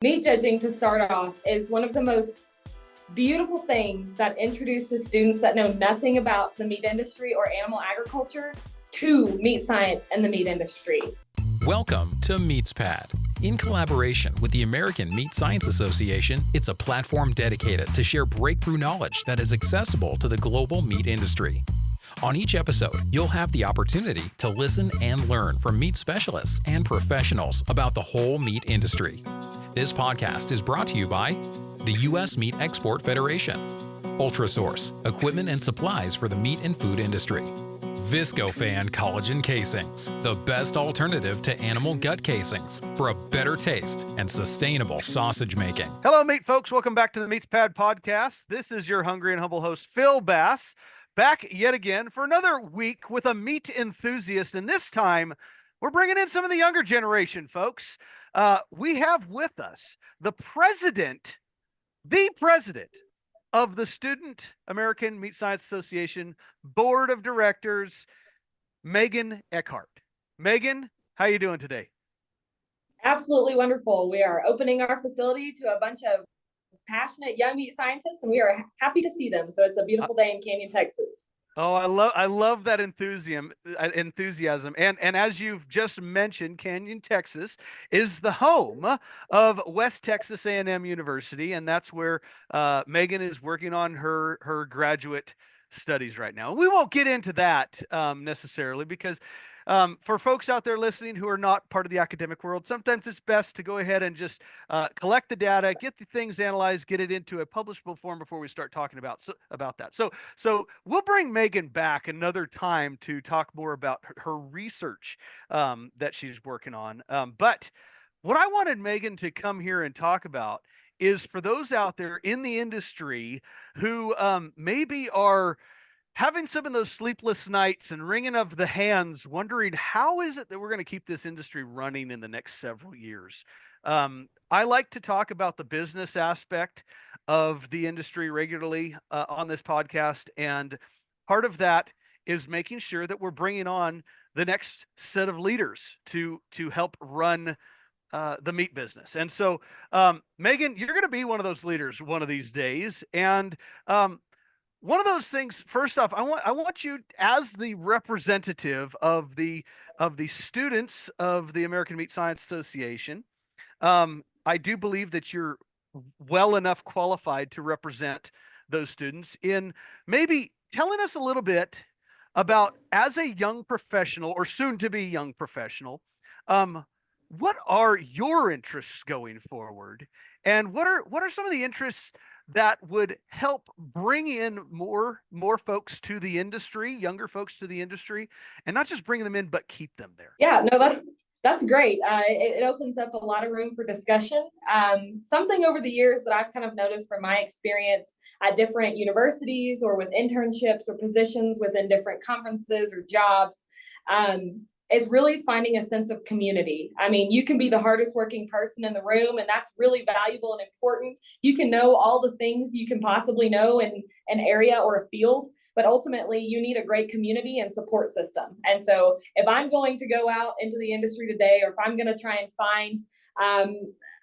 Meat judging, to start off, is one of the most beautiful things that introduces students that know nothing about the meat industry or animal agriculture to meat science and the meat industry. Welcome to MeatsPad. In collaboration with the American Meat Science Association, it's a platform dedicated to share breakthrough knowledge that is accessible to the global meat industry. On each episode, you'll have the opportunity to listen and learn from meat specialists and professionals about the whole meat industry. This podcast is brought to you by the U.S. Meat Export Federation, Ultrasource, equipment and supplies for the meat and food industry, Viscofan Collagen Casings, the best alternative to animal gut casings for a better taste and sustainable sausage making. Hello, meat folks. Welcome back to the MeatsPad podcast. This is your hungry and humble host, Phil Bass, back yet again for another week with a meat enthusiast. And this time, we're bringing in some of the younger generation, folks. We have with us the president of the Student American Meat Science Association Board of Directors, Megan Eckhardt. Megan, how you doing today? Absolutely wonderful. We are opening our facility to a bunch of passionate young meat scientists, and we are happy to see them. So it's a beautiful day in Canyon, Texas. Oh, I love that enthusiasm. And as you've just mentioned, Canyon, Texas is the home of West Texas A&M University, and that's where Megan is working on her graduate studies right now. We won't get into that necessarily because for folks out there listening who are not part of the academic world, sometimes it's best to go ahead and just collect the data, get the things analyzed, get it into a publishable form before we start talking about that. So we'll bring Megan back another time to talk more about her research that she's working on. But what I wanted Megan to come here and talk about is for those out there in the industry who maybe are having some of those sleepless nights and wringing of the hands, wondering how is it that we're going to keep this industry running in the next several years. I like to talk about the business aspect of the industry regularly on this podcast. And part of that is making sure that we're bringing on the next set of leaders to help run the meat business. And so, Megan, you're going to be one of those leaders one of these days. And one of those things, first off, I want you, as the representative of the students of the American Meat Science Association, I do believe that you're well enough qualified to represent those students in maybe telling us a little bit about, as a young professional or soon to be young professional, what are your interests going forward, and what are some of the interests that would help bring in more folks to the industry, younger folks to the industry, and not just bring them in, but keep them there? Yeah, no, that's great. It opens up a lot of room for discussion. Something over the years that I've kind of noticed from my experience at different universities or with internships or positions within different conferences or jobs, is really finding a sense of community. I mean, you can be the hardest working person in the room, and that's really valuable and important. You can know all the things you can possibly know in an area or a field, but ultimately you need a great community and support system. And so if I'm going to go out into the industry today, or if I'm going to try and find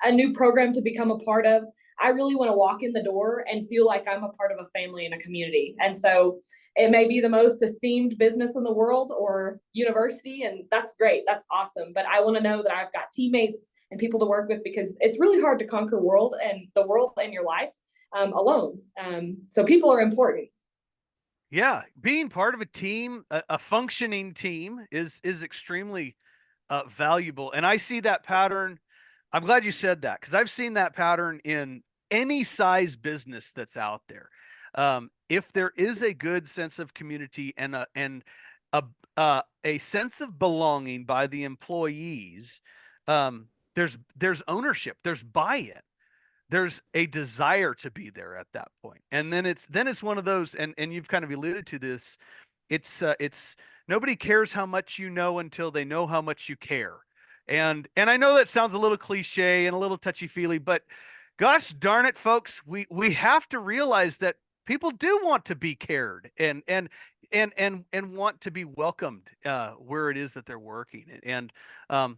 a new program to become a part of, I really want to walk in the door and feel like I'm a part of a family and a community. And so it may be the most esteemed business in the world or university, and that's great. That's awesome. But I want to know that I've got teammates and people to work with, because it's really hard to conquer the world and your life alone. So people are important. Yeah, being part of a team, a functioning team is extremely valuable. And I see that pattern. I'm glad you said that, because I've seen that pattern in any size business that's out there. If there is a good sense of community and a sense of belonging by the employees, there's ownership, there's buy-in, there's a desire to be there at that point. And then it's one of those, and you've kind of alluded to this. It's nobody cares how much you know until they know how much you care. And I know that sounds a little cliche and a little touchy-feely, but gosh darn it, folks, we have to realize that people do want to be cared, and and want to be welcomed where it is that they're working. And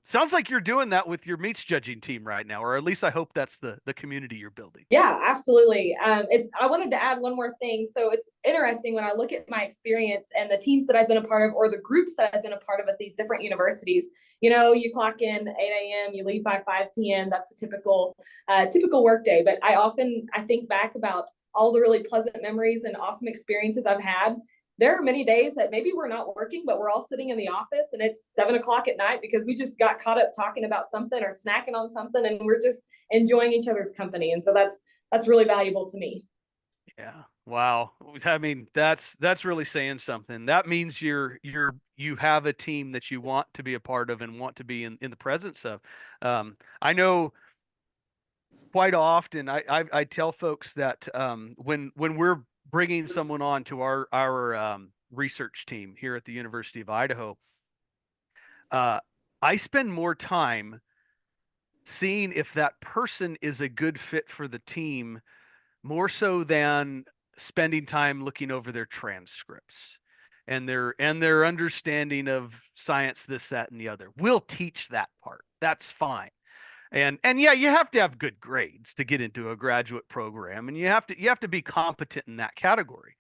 sounds like you're doing that with your meats judging team right now, or at least I hope that's the community you're building. Yeah, absolutely. I wanted to add one more thing. So it's interesting when I look at my experience and the teams that I've been a part of, or the groups that I've been a part of at these different universities. You know, you clock in 8 a.m., you leave by 5 p.m. That's a typical work day. But I think back about all the really pleasant memories and awesome experiences I've had. There are many days that maybe we're not working, but we're all sitting in the office and it's 7 o'clock at night because we just got caught up talking about something or snacking on something, and we're just enjoying each other's company. And so that's really valuable to me. Yeah. Wow. I mean, that's really saying something. That means you have a team that you want to be a part of and want to be in the presence of. I know quite often I tell folks that when we're bringing someone on to our research team here at the University of Idaho, I spend more time seeing if that person is a good fit for the team, more so than spending time looking over their transcripts and their understanding of science, this, that, and the other. We'll teach that part. That's fine. And yeah, you have to have good grades to get into a graduate program, and you have to be competent in that category.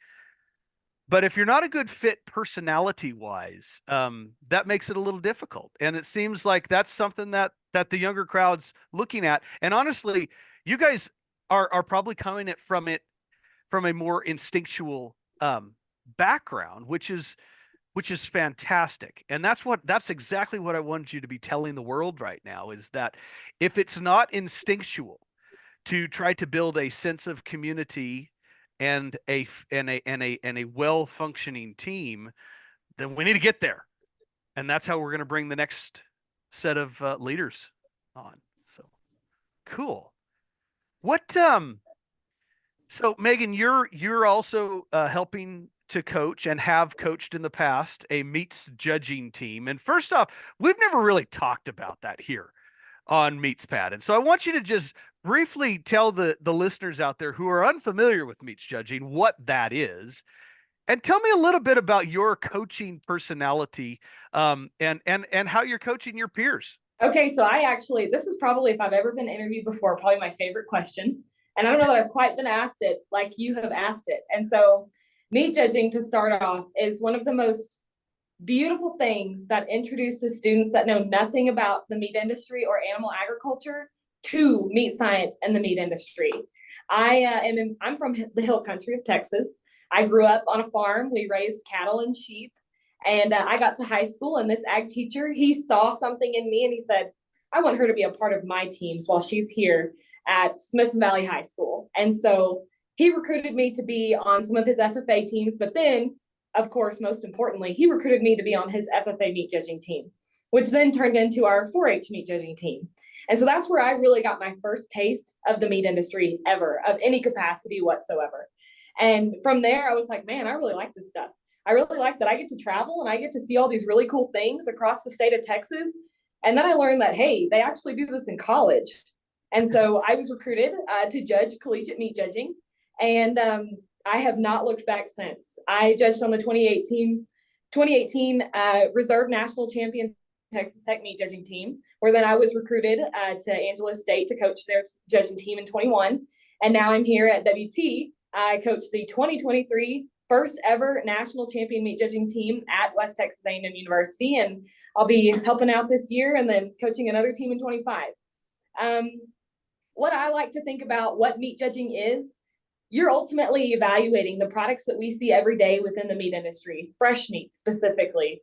But if you're not a good fit personality wise, that makes it a little difficult. And it seems like that's something that the younger crowd's looking at. And honestly, you guys are probably coming it from a more instinctual background, which is fantastic. And that's exactly what I wanted you to be telling the world right now, is that if it's not instinctual to try to build a sense of community and a well-functioning team, then we need to get there. And that's how we're going to bring the next set of leaders on. So cool. What so Megan, you're also helping to coach and have coached in the past a meats judging team. And first off, we've never really talked about that here on MeatsPad. And so I want you to just briefly tell the listeners out there who are unfamiliar with meats judging what that is. And tell me a little bit about your coaching personality and how you're coaching your peers. Okay, so this is probably, if I've ever been interviewed before, probably my favorite question. And I don't know that I've quite been asked it like you have asked it. And so meat judging, to start off, is one of the most beautiful things that introduces students that know nothing about the meat industry or animal agriculture to meat science and the meat industry. I'm from the hill country of Texas. I grew up on a farm. We raised cattle and sheep. And I got to high school, and this ag teacher, he saw something in me and he said, I want her to be a part of my teams while she's here at Smithson Valley High School. And so he recruited me to be on some of his FFA teams, but then, of course, most importantly, he recruited me to be on his FFA meat judging team, which then turned into our 4-H meat judging team. And so that's where I really got my first taste of the meat industry ever, of any capacity whatsoever. And from there, I was like, man, I really like this stuff. I really like that I get to travel and I get to see all these really cool things across the state of Texas. And then I learned that, hey, they actually do this in college. And so I was recruited to judge collegiate meat judging. And I have not looked back since. I judged on the 2018 Reserve National Champion Texas Tech meat judging team, where then I was recruited to Angelo State to coach their judging team in 21. And now I'm here at WT. I coach the 2023 first ever national champion meat judging team at West Texas A&M University. And I'll be helping out this year and then coaching another team in 25. What I like to think about what meat judging is, you're ultimately evaluating the products that we see every day within the meat industry, fresh meat specifically.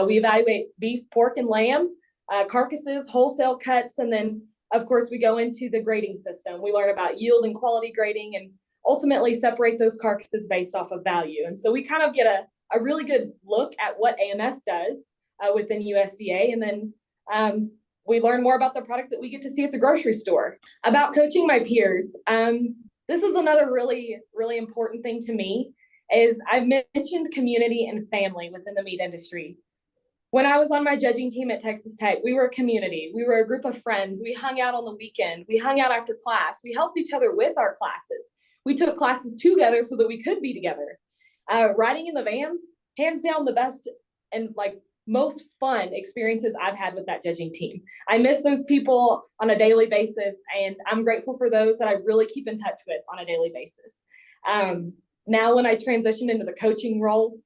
We evaluate beef, pork, and lamb, carcasses, wholesale cuts, and then, of course, we go into the grading system. We learn about yield and quality grading and ultimately separate those carcasses based off of value. And so we kind of get a really good look at what AMS does within USDA, and then we learn more about the product that we get to see at the grocery store. About coaching my peers, this is another really, really important thing to me, is I've mentioned community and family within the meat industry. When I was on my judging team at Texas Tech, we were a community. We were a group of friends. We hung out on the weekend. We hung out after class. We helped each other with our classes. We took classes together so that we could be together. Riding in the vans, hands down the best and like most fun experiences I've had with that judging team. I miss those people on a daily basis, and I'm grateful for those that I really keep in touch with on a daily basis. Now, when I transitioned into the coaching role,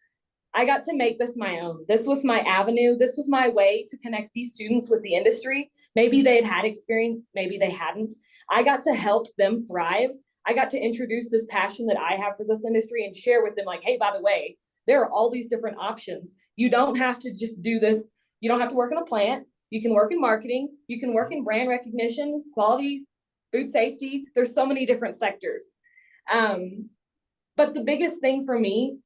I got to make this my own. This was my avenue. This was my way to connect these students with the industry. Maybe they had experience, maybe they hadn't. I got to help them thrive. I got to introduce this passion that I have for this industry and share with them, like, hey, by the way, there are all these different options. You don't have to just do this. You don't have to work in a plant. You can work in marketing. You can work in brand recognition, quality, food safety. There's so many different sectors. But the biggest thing for me,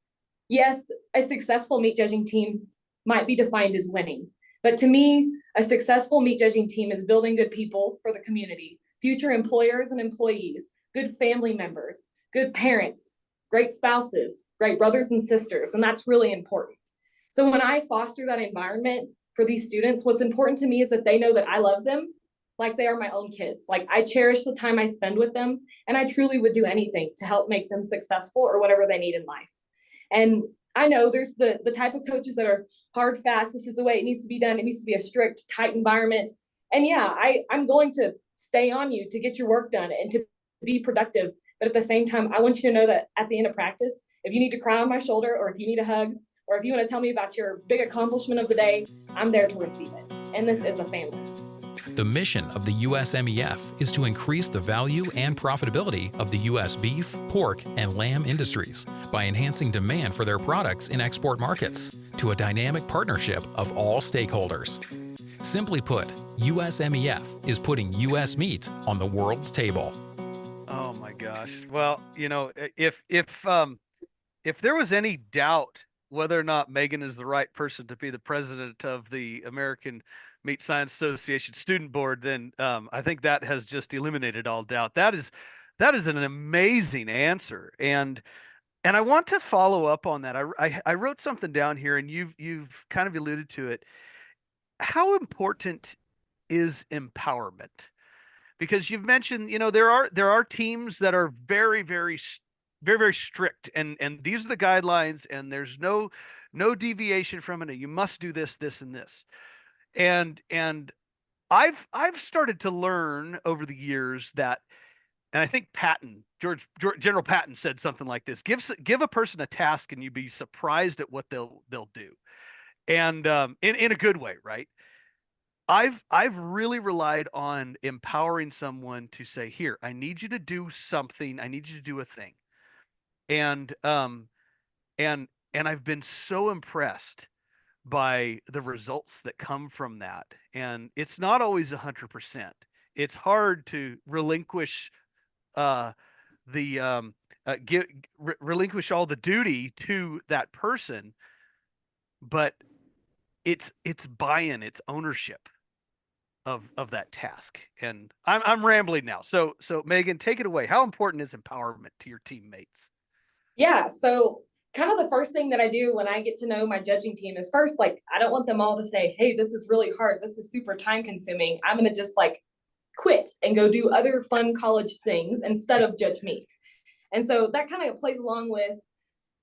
yes, a successful meat judging team might be defined as winning. But to me, a successful meat judging team is building good people for the community, future employers and employees, good family members, good parents, great spouses, great brothers and sisters, and that's really important. So when I foster that environment for these students, what's important to me is that they know that I love them like they are my own kids. Like, I cherish the time I spend with them, and I truly would do anything to help make them successful or whatever they need in life. And I know there's the type of coaches that are hard, fast. This is the way it needs to be done. It needs to be a strict, tight environment. And yeah, I'm going to stay on you to get your work done and to be productive. But at the same time, I want you to know that at the end of practice, if you need to cry on my shoulder, or if you need a hug, or if you want to tell me about your big accomplishment of the day, I'm there to receive it. And this is a family. The mission of the USMEF is to increase the value and profitability of the U.S. beef, pork, and lamb industries by enhancing demand for their products in export markets to a dynamic partnership of all stakeholders. Simply put, USMEF is putting U.S. meat on the world's table. Oh my gosh. Well, you know, if there was any doubt whether or not Megan is the right person to be the president of the American Meat Science Association Student Board, then I think that has just eliminated all doubt. That is an amazing answer, and I want to follow up on that. I wrote something down here, and you've kind of alluded to it. How important is empowerment? Because you've mentioned, you know, there are teams that are very, very, very, very strict, and these are the guidelines, and there's no deviation from it. You must do this, this, and this. And I've started to learn over the years that, and I think General Patton said something like this: give a person a task, and you'd be surprised at what they'll do, and in a good way, right? I've really relied on empowering someone to say, here, I need you to do something. I need you to do a thing. And I've been so impressed by the results that come from that. And it's not always 100%. It's hard to relinquish relinquish all the duty to that person, but it's buy-in, it's ownership of that task. And I'm rambling now. So Megan, take it away. How important is empowerment to your teammates? Yeah, so kind of the first thing that I do when I get to know my judging team is first, like, I don't want them all to say, hey, this is really hard, this is super time consuming, I'm going to just like quit and go do other fun college things instead of judge meat. And so that kind of plays along with,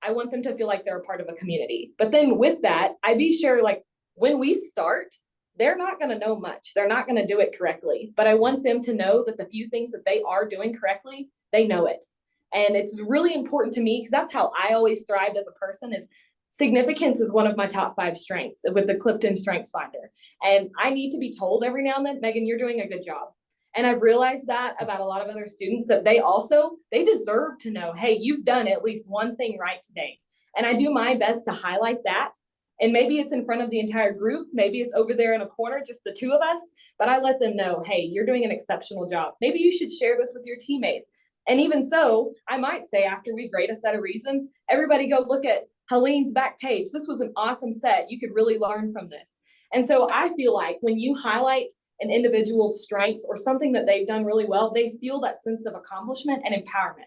I want them to feel like they're a part of a community. But then with that, I be sure, like, when we start, they're not going to know much. They're not going to do it correctly. But I want them to know that the few things that they are doing correctly, they know it. And it's really important to me, because that's how I always thrived as a person. Is significance is one of my top 5 strengths with the Clifton Strengths Finder. And I need to be told every now and then, Megan, you're doing a good job. And I've realized that about a lot of other students, that they deserve to know, hey, you've done at least one thing right today. And I do my best to highlight that. And maybe it's in front of the entire group. Maybe it's over there in a corner, just the 2 of us. But I let them know, hey, you're doing an exceptional job. Maybe you should share this with your teammates. And even so, I might say, after we grade a set of reasons, everybody go look at Helene's back page. This was an awesome set. You could really learn from this. And so I feel like when you highlight an individual's strengths or something that they've done really well, they feel that sense of accomplishment and empowerment.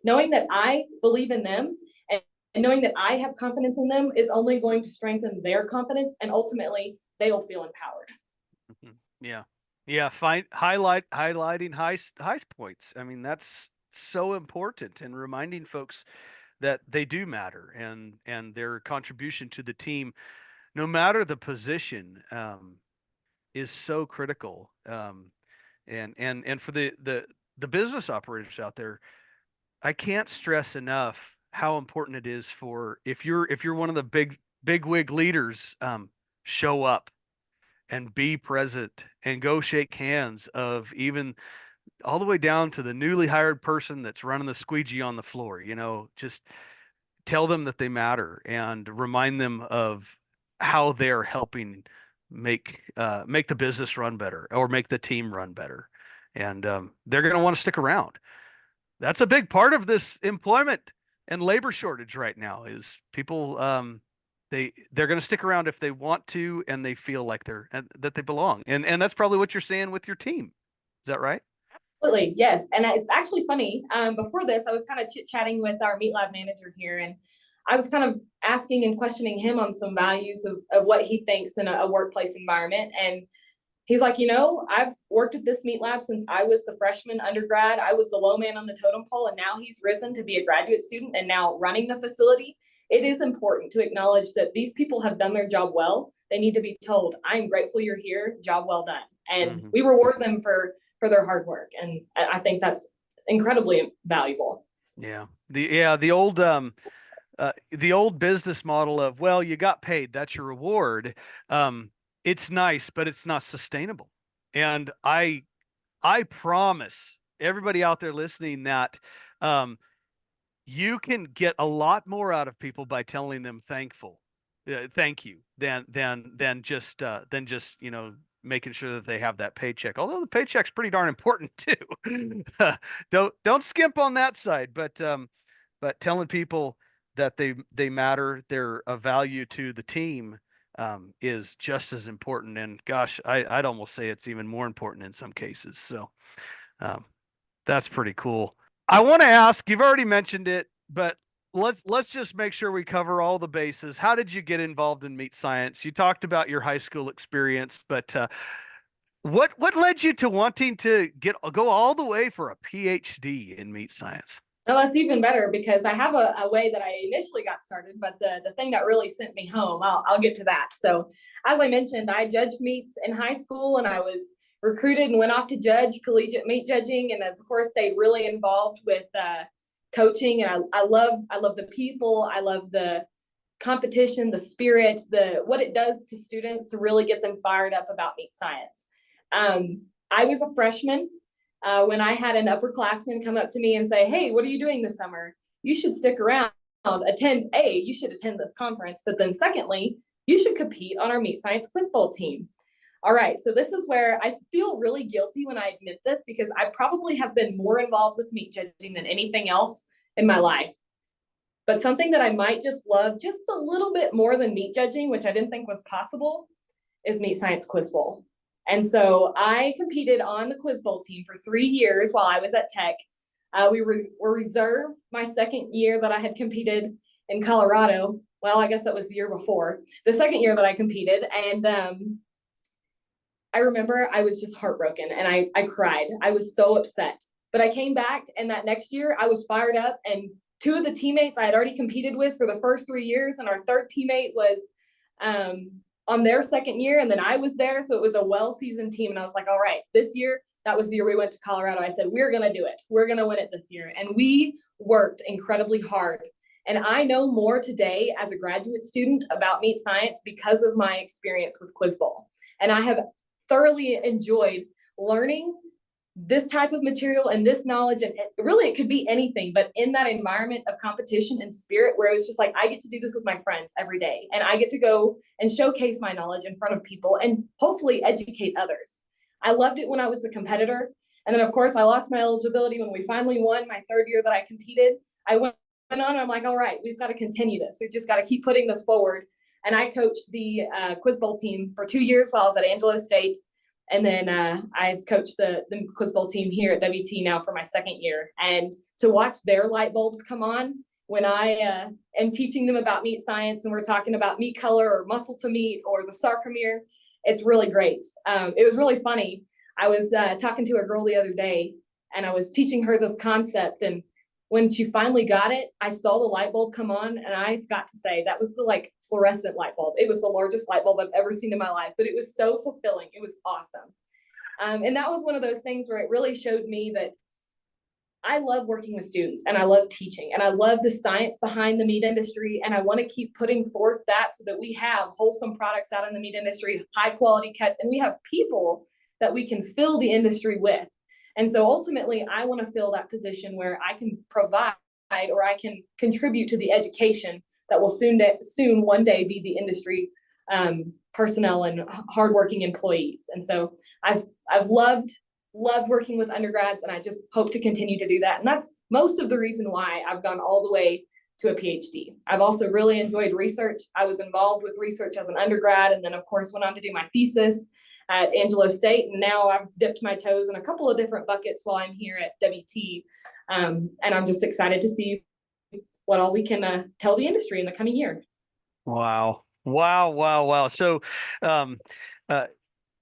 Knowing that I believe in them and knowing that I have confidence in them is only going to strengthen their confidence, and ultimately they will feel empowered. Yeah. Yeah. Highlighting high points. I mean, that's so important, and reminding folks that they do matter, and their contribution to the team, no matter the position, is so critical. And for the business operators out there, I can't stress enough how important it is for, if you're one of the big wig leaders, show up and be present and go shake hands of even all the way down to the newly hired person that's running the squeegee on the floor. Just tell them that they matter and remind them of how they're helping make the business run better or make the team run better. And they're going to want to stick around. That's a big part of this employment and labor shortage right now, is people, they're going to stick around if they want to and they feel like that they belong. And that's probably what you're saying with your team. Is that right? Absolutely, yes. And it's actually funny. Before this, I was kind of chit-chatting with our Meat Lab manager here, and I was kind of asking and questioning him on some values of what he thinks in a workplace environment. And he's like, I've worked at this Meat Lab since I was the freshman undergrad. I was the low man on the totem pole, and now he's risen to be a graduate student and now running the facility. It is important to acknowledge that these people have done their job well. They need to be told, I'm grateful you're here, job well done. And we reward them for their hard work. And I think that's incredibly valuable. Yeah. The old business model of, well, you got paid, that's your reward. It's nice, but it's not sustainable. And I promise everybody out there listening that you can get a lot more out of people by telling them thank you, than just making sure that they have that paycheck. Although the paycheck's pretty darn important too. Don't skimp on that side, but telling people that they matter, they're of value to the team, is just as important. And gosh, I'd almost say it's even more important in some cases. So that's pretty cool. I want to ask, you've already mentioned it, but let's just make sure we cover all the bases. How did you get involved in meat science? You talked about your high school experience, but what led you to wanting to go all the way for a PhD in meat science? No, that's even better, because I have a way that I initially got started, but the thing that really sent me home, I'll get to that. So as I mentioned, I judged meats in high school, and I was recruited and went off to judge collegiate meat judging, and of course stayed really involved with coaching. And I love the people. I love the competition, the spirit, what it does to students to really get them fired up about meat science. I was a freshman when I had an upperclassman come up to me and say, hey, what are you doing this summer? You should stick around, you should attend this conference, but then secondly, you should compete on our meat science quiz bowl team. All right, so this is where I feel really guilty when I admit this, because I probably have been more involved with meat judging than anything else in my life. But something that I might just love just a little bit more than meat judging, which I didn't think was possible, is meat science quiz bowl. And so I competed on the quiz bowl team for 3 years while I was at Tech. We were reserve my second year that I had competed in Colorado. Well, I guess that was the year before, the second year that I competed. And I remember I was just heartbroken, and I cried. I was so upset. But I came back, and that next year I was fired up, and 2 of the teammates I had already competed with for the first 3 years, and our third teammate was on their second year, and then I was there. So it was a well-seasoned team. And I was like, all right, this year, that was the year we went to Colorado. I said, we're going to do it. We're going to win it this year. And we worked incredibly hard. And I know more today as a graduate student about meat science because of my experience with Quiz Bowl. And I have thoroughly enjoyed learning this type of material and this knowledge, and really it could be anything, but in that environment of competition and spirit where it was just like, I get to do this with my friends every day, and I get to go and showcase my knowledge in front of people and hopefully educate others. I loved it when I was a competitor. And then of course I lost my eligibility when we finally won my third year that I competed. I went on and I'm like, all right, we've got to continue this. We've just got to keep putting this forward. And I coached the Quiz Bowl team for 2 years while I was at Angelo State. And then I've coached the Quiz Bowl team here at WT now for my second year. And to watch their light bulbs come on when I am teaching them about meat science, and we're talking about meat color or muscle to meat or the sarcomere, it's really great. It was really funny. I was talking to a girl the other day, and I was teaching her this concept, and when she finally got it, I saw the light bulb come on, and I've got to say that was the like fluorescent light bulb. It was the largest light bulb I've ever seen in my life, but it was so fulfilling. It was awesome. And that was one of those things where it really showed me that I love working with students, and I love teaching, and I love the science behind the meat industry. And I want to keep putting forth that so that we have wholesome products out in the meat industry, high quality cuts, and we have people that we can fill the industry with. And so ultimately, I want to fill that position where I can provide or I can contribute to the education that will soon one day be the industry personnel and hardworking employees. And so I've loved working with undergrads, and I just hope to continue to do that. And that's most of the reason why I've gone all the way to a PhD. I've also really enjoyed research. I was involved with research as an undergrad, and then of course went on to do my thesis at Angelo State. And now I've dipped my toes in a couple of different buckets while I'm here at WT. And I'm just excited to see what all we can tell the industry in the coming year. Wow. Wow. Wow. Wow. So,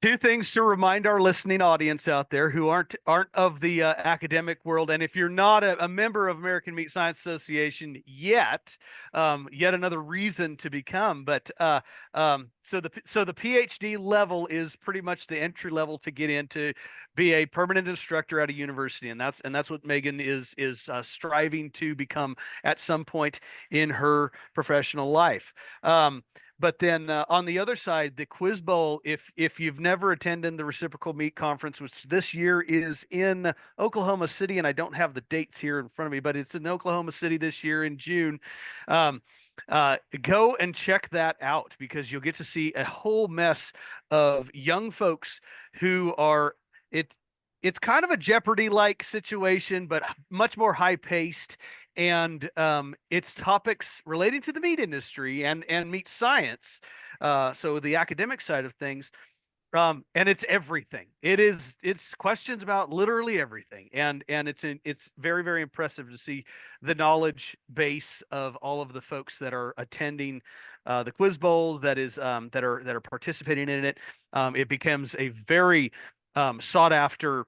two things to remind our listening audience out there who aren't of the academic world, and if you're not a member of American Meat Science Association yet, yet another reason to become. But so the PhD level is pretty much the entry level to get into be a permanent instructor at a university, and that's what Megan is striving to become at some point in her professional life. But then on the other side, the Quiz Bowl, if you've never attended the Reciprocal Meat Conference, which this year is in Oklahoma City, and I don't have the dates here in front of me, but it's in Oklahoma City this year in June. Go and check that out, because you'll get to see a whole mess of young folks who are it's kind of a Jeopardy-like situation, but much more high-paced. And it's topics relating to the meat industry and meat science. So the academic side of things. And it's everything. It's questions about literally everything. And it's very, very impressive to see the knowledge base of all of the folks that are attending the Quiz Bowls, that are participating in it. It becomes a very sought after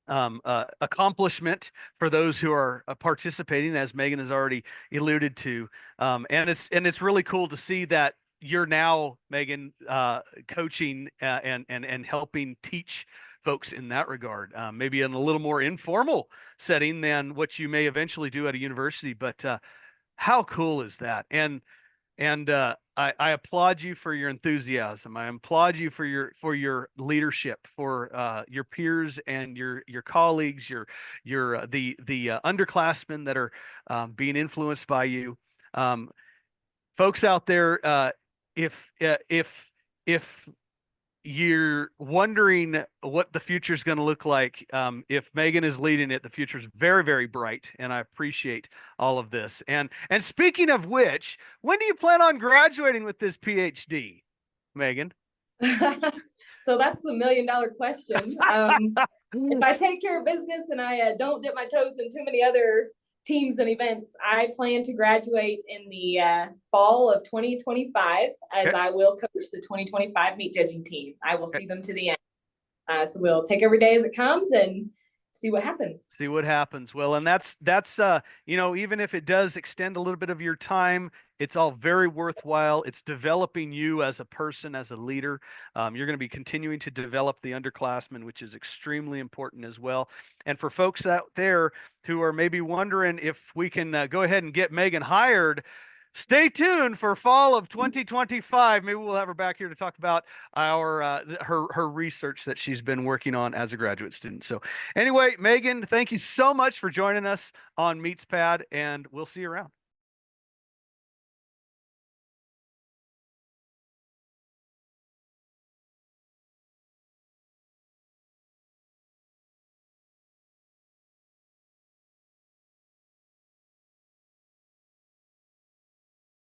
accomplishment for those who are participating, as Megan has already alluded to. And it's really cool to see that you're now, Megan, coaching and helping teach folks in that regard, maybe in a little more informal setting than what you may eventually do at a university. But how cool is that? And I applaud you for your enthusiasm. I applaud you for your leadership, for your peers and your colleagues, the underclassmen that are being influenced by you. Folks out there, if you're wondering what the future is going to look like, if Megan is leading it, the future is very, very bright, and I appreciate all of this. And speaking of which, when do you plan on graduating with this PhD, Megan? So that's the $1 million question. If I take care of business and I don't dip my toes in too many other teams and events, I plan to graduate in the fall of 2025, as I will coach the 2025 meat judging team. I will see them to the end. So we'll take every day as it comes and see what happens. See what happens. Well, and that's even if it does extend a little bit of your time, it's all very worthwhile. It's developing you as a person, as a leader. You're going to be continuing to develop the underclassmen, which is extremely important as well. And for folks out there who are maybe wondering if we can go ahead and get Megan hired, stay tuned for fall of 2025. Maybe we'll have her back here to talk about her research that she's been working on as a graduate student. So anyway, Megan, thank you so much for joining us on MeatsPad, and we'll see you around.